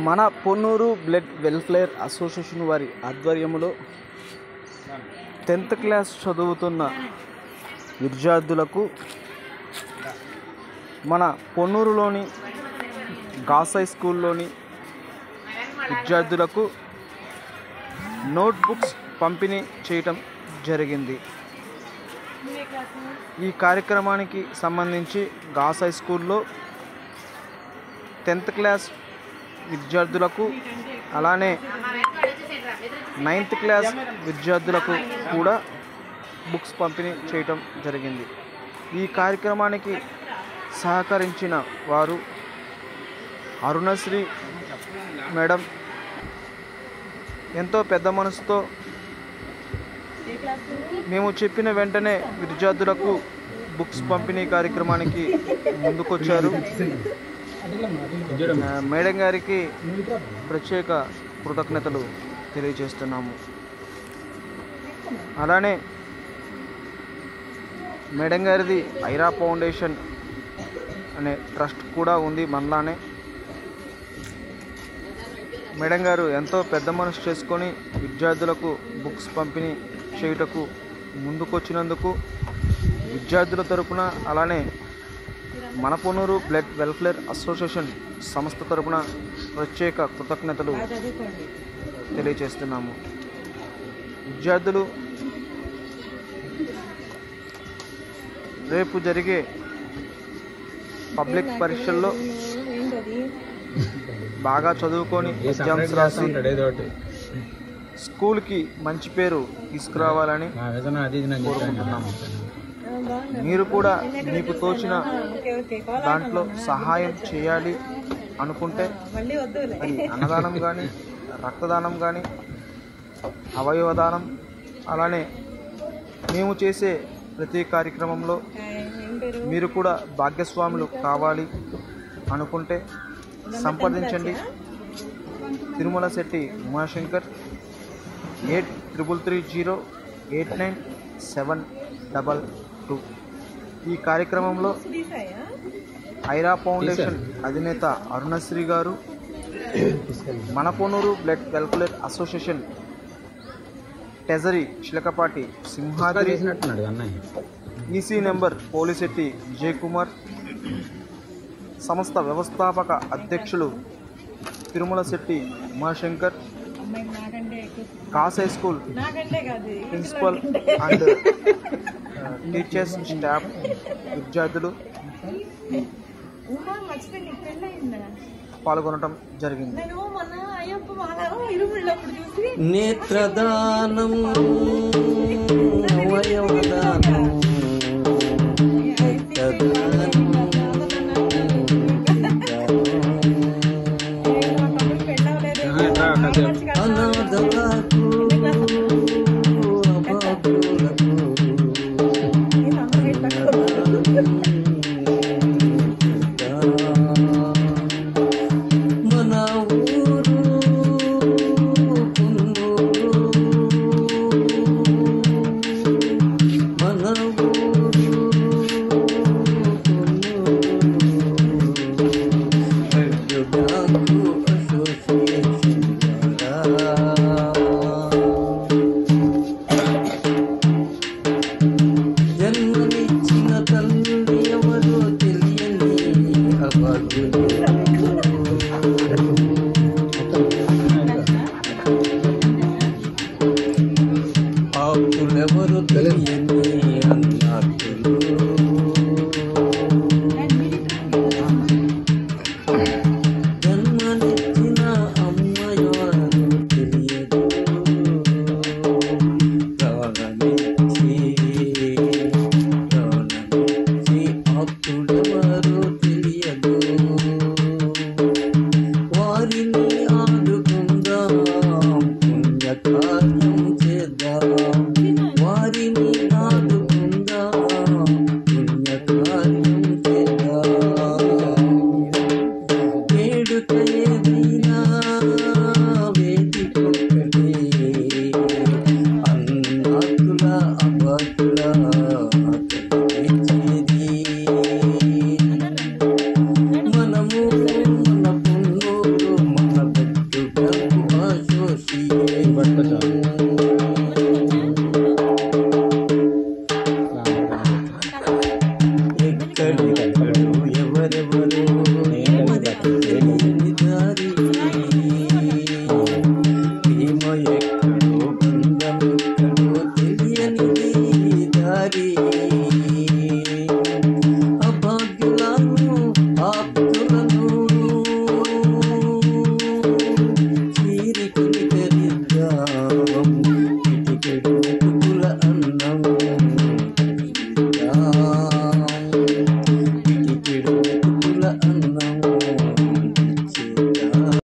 మన Ponnur blood welfare association వారి ఆధ్వర్యంలో 10th క్లాస్ చదువుతున్న విద్యార్థులకు మన పొన్నూరులోని గాస్ హై స్కూల్లోని విద్యార్థులకు నోట్బుక్స్ పంపిణీ చేయటం జరిగింది. ఈ కార్యక్రమానికి సంబంధించి గాస్ హై స్కూల్లో 10th క్లాస్ విద్యార్థులకు అలానే 9th క్లాస్ విద్యార్థులకు కూడా బుక్స్ పంపిణీ చేయటం జరిగింది. ఈ కార్యక్రమానికి సహకరించిన వారు అరుణశ్రీ మేడం ఎంతో పెద్ద మనసుతో మేము చెప్పిన వెంటనే విద్యార్థులకు బుక్స్ పంపిణీ కార్యక్రమానికి ముందుకొచ్చారు. మేడం గారికి ప్రత్యేక కృతజ్ఞతలు తెలియజేస్తున్నాము. అలానే మేడం గారిది ఐరా ఫౌండేషన్ అనే ట్రస్ట్ కూడా ఉంది మనలానే. మేడం గారు ఎంతో పెద్ద మనసు చేసుకొని విద్యార్థులకు బుక్స్ పంపిణీ చేయుటకు ముందుకొచ్చినందుకు విద్యార్థుల తరపున అలానే మన పొన్నూరు బ్లడ్ వెల్ఫేర్ అసోసియేషన్ సంస్థ తరపున ప్రత్యేక కృతజ్ఞతలు తెలియజేస్తున్నాము. విద్యార్థులు రేపు జరిగే పబ్లిక్ పరీక్షల్లో బాగా చదువుకొని ఎగ్జామ్స్ రాసి స్కూల్కి మంచి పేరు తీసుకురావాలని కోరుకుంటున్నాము. మీరు కూడా మీకు తోచిన దాంట్లో సహాయం చేయాలి అనుకుంటే అది అన్నదానం కానీ, రక్తదానం కానీ, అవయవదానం, అలానే మేము చేసే ప్రతి కార్యక్రమంలో మీరు కూడా భాగ్యస్వాములు కావాలి అనుకుంటే సంప్రదించండి. తిరుమల శెట్టి ఉమాశంకర్ 83308972. ఈ కార్యక్రమంలో ఐరా ఫౌండేషన్ అధినేత అరుణశ్రీ గారు, మన Ponnur blood welfare association treasury Chilakapati Simhadri, EC member Polisetti Vijay Kumar, సంస్థ వ్యవస్థాపక అధ్యక్షులు తిరుమల శెట్టి ఉమాశంకర్, గాస్ high school principal and teachers, staff, విద్యార్థులు పాల్గొనడం జరిగింది. నేత్రదానం, అవయవదానం, అనాథలకు, అభాగ్యులకు మన ఊరు పొన్నూరు, మన ఊరు పొన్నూరు అసోసియేషన్ జన్మనిచ్చిన తల్లి ఎవరో తెలియని అభాగ్యులు, ఆప్తులెవరో తెలియని అన్నార్తులు, జన్మనిచ్చిన అమ్మ ఎవరో తెలియదు, ప్రాణమిచ్చి ఆప్తులెవరో తెలియదు. వారిని ఆదుకుందాం, పుణ్యకార్యం చేద్దాం, వారిని ఆదుకుందాం, పుణ్యకార్యం చేద్దాం. వేడుక ఏదైనా వేదికొక్కటే, అన్నాతుల అభాగ్యుల తెచ్చేది. మనము మన పొన్నూరు ఎక్కడెక్కడో ఎవరెవరో మనకి తెలియని దారి ప్రేమ ఎక్కడో బంధం ఎక్కడో తెలియని దారి